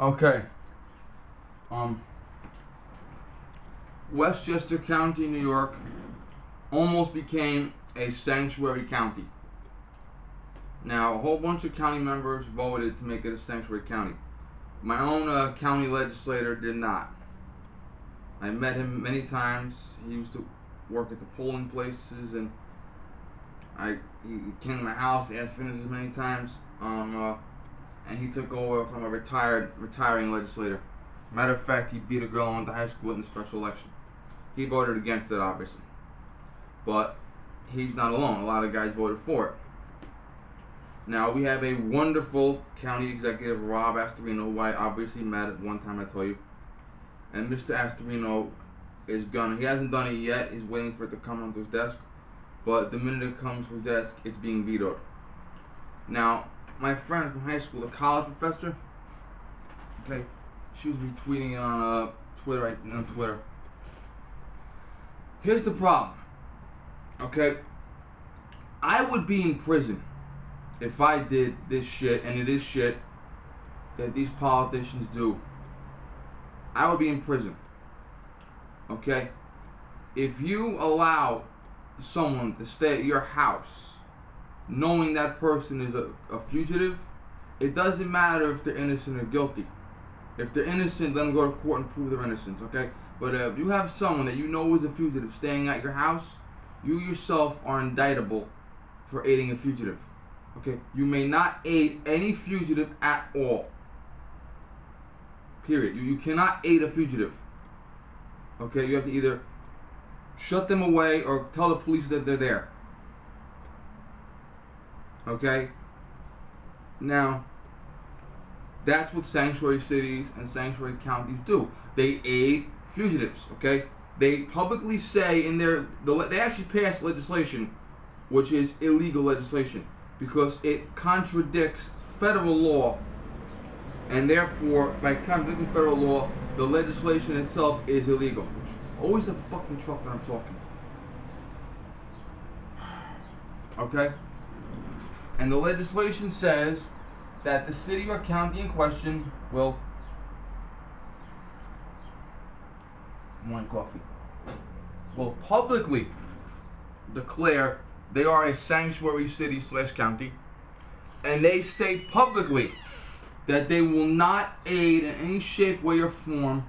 Okay. Westchester County, New York, almost became a sanctuary county. Now, a whole bunch of county members voted to make it a sanctuary county. My own county legislator did not. I met him many times. He used to work at the polling places, and he came to my house. He asked for this many times, and he took over from a retiring legislator. Matter of fact, he beat a girl I went to high school with in a special election. He voted against it, obviously, but he's not alone. A lot of guys voted for it. Now, we have a wonderful county executive, Rob Astorino, who I obviously met at one time, I told you. And Mr. Astorino he hasn't done it yet. He's waiting for it to come onto his desk. But the minute it comes to his desk, it's being vetoed. Now, my friend from high school, the college professor, okay, she was retweeting it on Twitter. Here's the problem, okay? I would be in prison if I did this shit, and it is shit that these politicians do. I would be in prison, okay? If you allow someone to stay at your house knowing that person is a fugitive, it doesn't matter if they're innocent or guilty. If they're innocent, let them go to court and prove their innocence, okay? But if you have someone that you know is a fugitive staying at your house, you yourself are indictable for aiding a fugitive. Okay? You may not aid any fugitive at all. Period. You cannot aid a fugitive. Okay? You have to either shut them away or tell the police that they're there. Okay? Now, that's what sanctuary cities and sanctuary counties do. They aid fugitives, okay? They publicly say they actually passed legislation which is illegal legislation because it contradicts federal law, and therefore, by contradicting federal law, the legislation itself is illegal. It's always a fucking truck when I'm talking. Okay? And the legislation says that the city or county in question will publicly declare they are a sanctuary city/county, and they say publicly that they will not aid in any shape, way, or form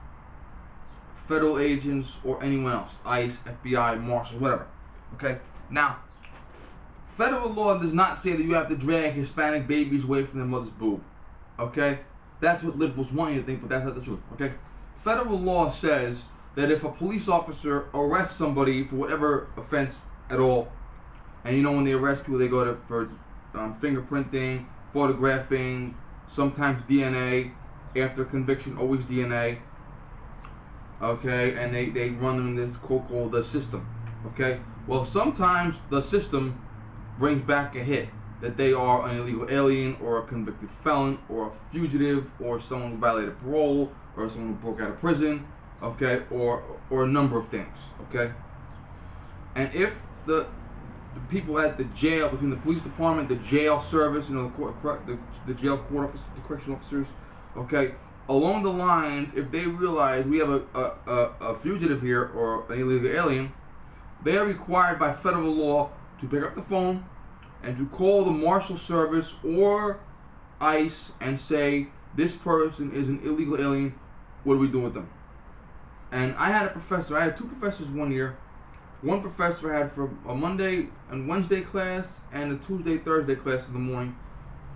federal agents or anyone else, ICE, FBI, marshals, whatever. Okay? Now, federal law does not say that you have to drag Hispanic babies away from their mother's boob. Okay? That's what liberals want you to think, but that's not the truth. Okay? Federal law says that if a police officer arrests somebody for whatever offense at all, and you know when they arrest people, they go for fingerprinting, photographing, sometimes DNA, after conviction, always DNA. Okay? And they run them in this quote called the system. Okay? Well, sometimes the system brings back a hit that they are an illegal alien or a convicted felon or a fugitive or someone who violated parole or someone who broke out of prison, okay, or a number of things, okay? And if the people at the jail, between the police department, the jail service, the jail court officers, the correctional officers, okay, along the lines, if they realize we have a fugitive here or an illegal alien, they are required by federal law to pick up the phone and to call the marshal service or ICE and say, this person is an illegal alien, what do we do with them? And I had two professors one year. One professor had for a Monday and Wednesday class and a Tuesday, Thursday class in the morning.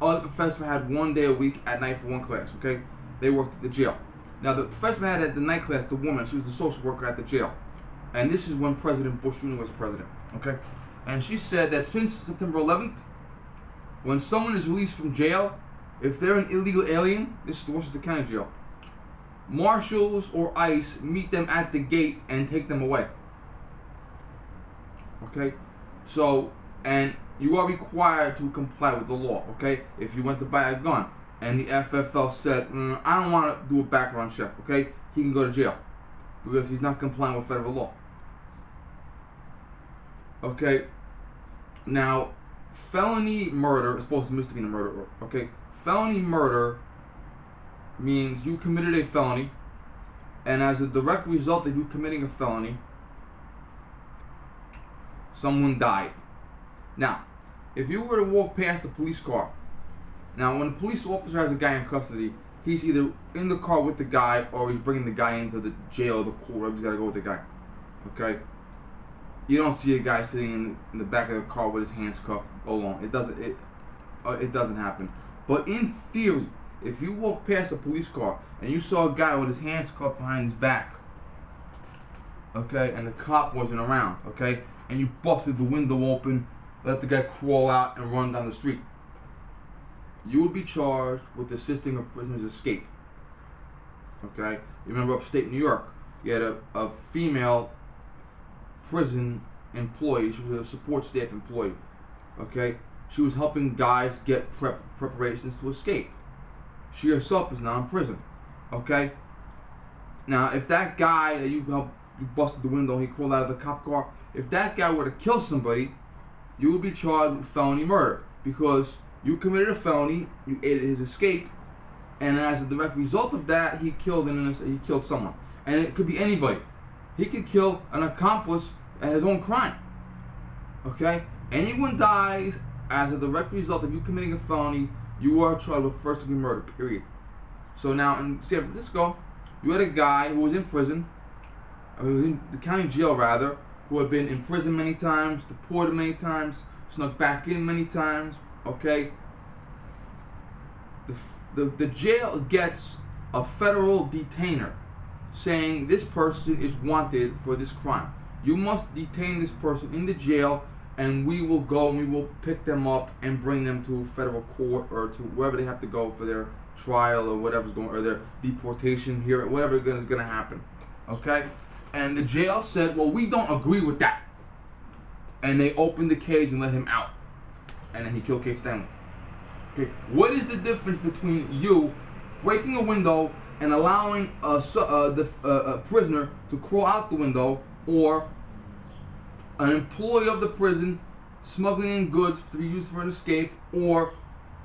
Other professor had 1 day a week at night for one class, okay? They worked at the jail. Now, the professor had at the night class, the woman, she was the social worker at the jail. And this is when President Bush Jr. was president, okay? And she said that since September 11th, when someone is released from jail, if they're an illegal alien, this is the Westchester County Jail, marshals or ICE meet them at the gate and take them away. Okay? So, and you are required to comply with the law, okay? If you went to buy a gun and the FFL said, I don't want to do a background check, okay? He can go to jail because he's not complying with federal law. Okay? Now, felony murder, as opposed to misdemeanor murder, okay? Felony murder means you committed a felony, and as a direct result of you committing a felony, someone died. Now, if you were to walk past a police car, now when a police officer has a guy in custody, he's either in the car with the guy or he's bringing the guy into the jail or the court, wherever he's got to go with the guy. Okay? You don't see a guy sitting in the back of the car with his hands cuffed alone. It doesn't happen. But in theory, if you walk past a police car and you saw a guy with his hands cuffed behind his back, okay, and the cop wasn't around, okay, and you busted the window open, let the guy crawl out and run down the street, you would be charged with assisting a prisoner's escape. Okay? You remember upstate New York, you had a female prison employee. She was a support staff employee. Okay? She was helping guys get preparations to escape. She herself is now in prison. Okay? Now, if that guy that you busted the window, he crawled out of the cop car, if that guy were to kill somebody, you would be charged with felony murder because you committed a felony, you aided his escape, and as a direct result of that, he killed someone. And it could be anybody. He could kill an accomplice at his own crime. Okay? Anyone dies as a direct result of you committing a felony, you are charged with first-degree murder, period. So now in San Francisco, you had a guy who was in prison, who was in the county jail rather, who had been in prison many times, deported many times, snuck back in many times, okay? The jail gets a federal detainer saying this person is wanted for this crime. You must detain this person in the jail, and we will go and we will pick them up and bring them to federal court or to wherever they have to go for their trial or whatever's going, or their deportation here, whatever is going to happen. Okay? And the jail said, well, we don't agree with that. And they opened the cage and let him out. And then he killed Kate Stanley. Okay, what is the difference between you breaking a window and allowing a prisoner to crawl out the window, or an employee of the prison smuggling in goods to be used for an escape, or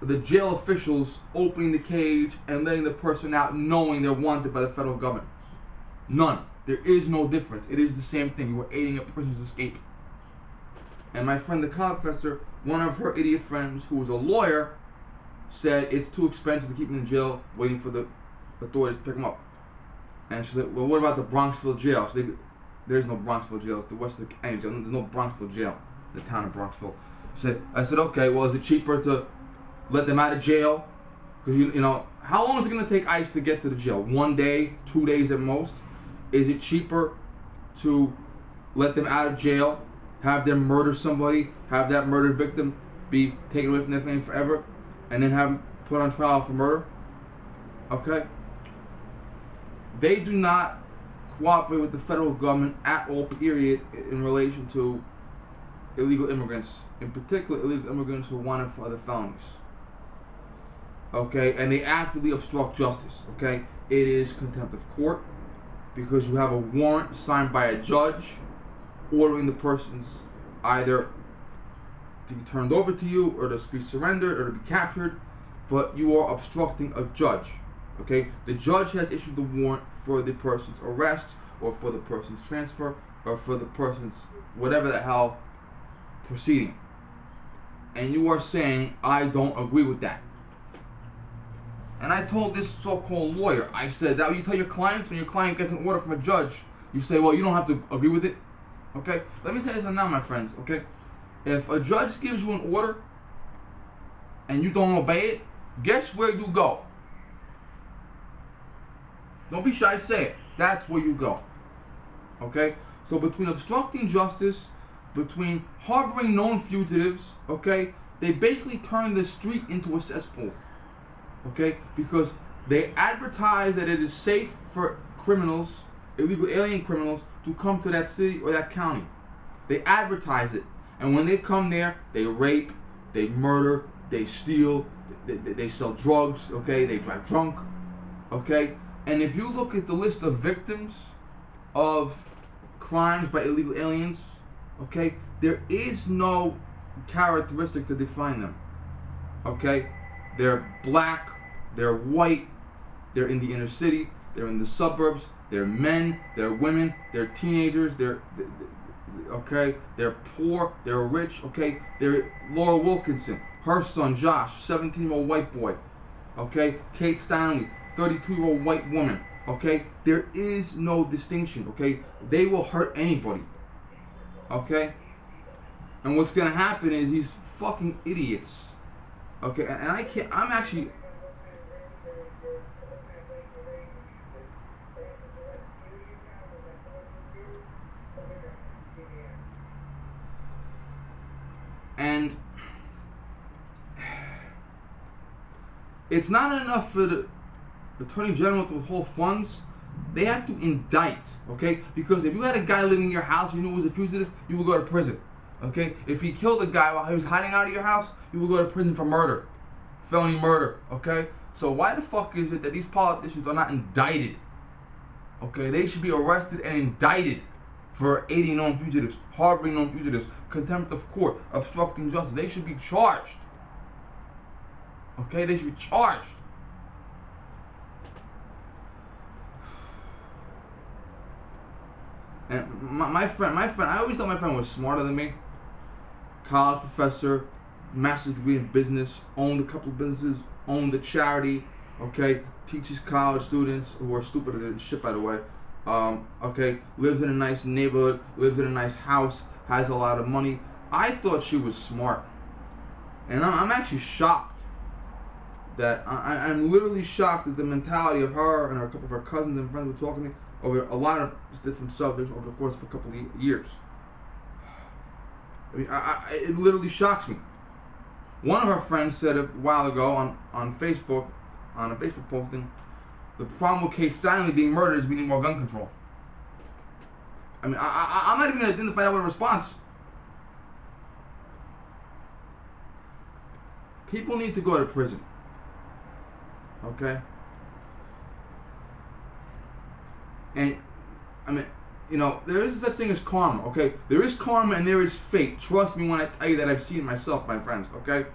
the jail officials opening the cage and letting the person out knowing they're wanted by the federal government? None. There is no difference. It is the same thing. You are aiding a prisoner's escape. And my friend, the college professor, one of her idiot friends who was a lawyer, said it's too expensive to keep him in jail waiting for the authorities to pick him up. And she said, well, what about the Bronxville jail? So there's no Bronxville jail. It's the Westchester County jail. There's no Bronxville jail, the town of Bronxville. I said, okay, well, is it cheaper to let them out of jail? Because, you know, how long is it going to take ICE to get to the jail? 1 day, 2 days at most? Is it cheaper to let them out of jail, have them murder somebody, have that murdered victim be taken away from their family forever, and then have them put on trial for murder? Okay? They do not cooperate with the federal government at all, period, in relation to illegal immigrants, in particular illegal immigrants who are wanted for other felonies. Okay? And they actively obstruct justice. Okay? It is contempt of court, because you have a warrant signed by a judge ordering the persons either to be turned over to you or to be surrendered or to be captured, but you are obstructing a judge. Okay? The judge has issued the warrant for the person's arrest or for the person's transfer or for the person's whatever the hell proceeding. And you are saying, I don't agree with that. And I told this so-called lawyer, I said, that what you tell your clients when your client gets an order from a judge, you say, well, you don't have to agree with it. Okay? Let me tell you something now, my friends, okay? If a judge gives you an order and you don't obey it, guess where you go? Don't be shy, say it. That's where you go. Okay? So between obstructing justice, between harboring known fugitives, okay, they basically turn the street into a cesspool. Okay? Because they advertise that it is safe for criminals, illegal alien criminals, to come to that city or that county. They advertise it. And when they come there, they rape, they murder, they steal, they sell drugs, okay? They drive drunk, okay? And if you look at the list of victims of crimes by illegal aliens, okay, there is no characteristic to define them, okay? They're black, they're white, They're in the inner city. They're in the suburbs. They're men. They're women. They're teenagers. Okay. They're poor. They're rich. Okay. They're Laura Wilkinson, her son Josh, 17-year-old white boy. Okay. Kate Stanley, 32-year-old white woman. Okay. There is no distinction. Okay. They will hurt anybody. Okay. And what's gonna happen is these fucking idiots. Okay. And I can't. I'm actually. And it's not enough for the Attorney General to withhold funds. They have to indict, okay? Because if you had a guy living in your house, you knew he was a fugitive, you would go to prison, okay? If he killed a guy while he was hiding out of your house, you would go to prison for murder, felony murder, okay? So why the fuck is it that these politicians are not indicted? Okay, they should be arrested and indicted for aiding known fugitives, harboring known fugitives, contempt of court, obstructing justice. They should be charged. Okay, they should be charged. And my friend, I always thought my friend was smarter than me. College professor, master's degree in business, owned a couple of businesses, owned a charity, okay, teaches college students who are stupider than shit, by the way. Okay, lives in a nice neighborhood, lives in a nice house, has a lot of money. I thought she was smart. And I'm actually shocked that I'm literally shocked at the mentality of her and a couple of her cousins and friends were talking to me over a lot of different subjects over the course of a couple of years. I mean, it literally shocks me. One of her friends said a while ago on Facebook, on a Facebook posting, the problem with Kate Stanley being murdered is we need more gun control. I mean, I'm not even going to find out what a response. People need to go to prison. Okay? And, I mean, you know, there is such thing as karma, okay? There is karma and there is fate. Trust me when I tell you that I've seen it myself, my friends, okay?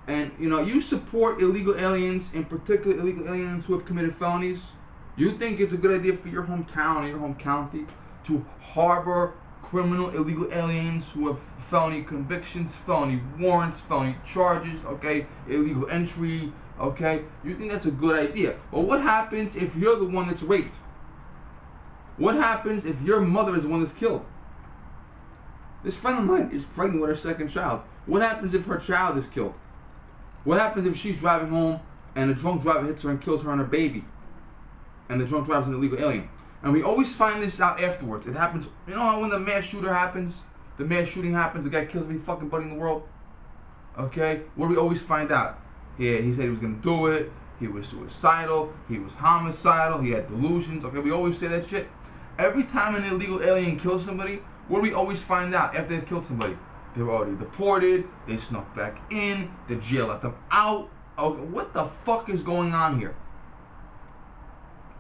And, you know, you support illegal aliens, in particular illegal aliens who have committed felonies. You think it's a good idea for your hometown, your home county, to harbor criminal illegal aliens who have felony convictions, felony warrants, felony charges, okay, illegal entry, okay? You think that's a good idea. But what happens if you're the one that's raped? What happens if your mother is the one that's killed? This friend of mine is pregnant with her second child. What happens if her child is killed? What happens if she's driving home and a drunk driver hits her and kills her and her baby? And the drunk driver's an illegal alien. And we always find this out afterwards. It happens, you know how when the mass shooter happens, the mass shooting happens, the guy kills every fucking buddy in the world? Okay? What do we always find out? Yeah, he said he was going to do it. He was suicidal. He was homicidal. He had delusions. Okay, we always say that shit. Every time an illegal alien kills somebody, what do we always find out after they've killed somebody? They were already deported. They snuck back in. The jail let them out. Okay, what the fuck is going on here?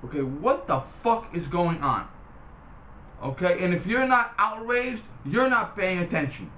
Okay, what the fuck is going on? Okay, and if you're not outraged, you're not paying attention.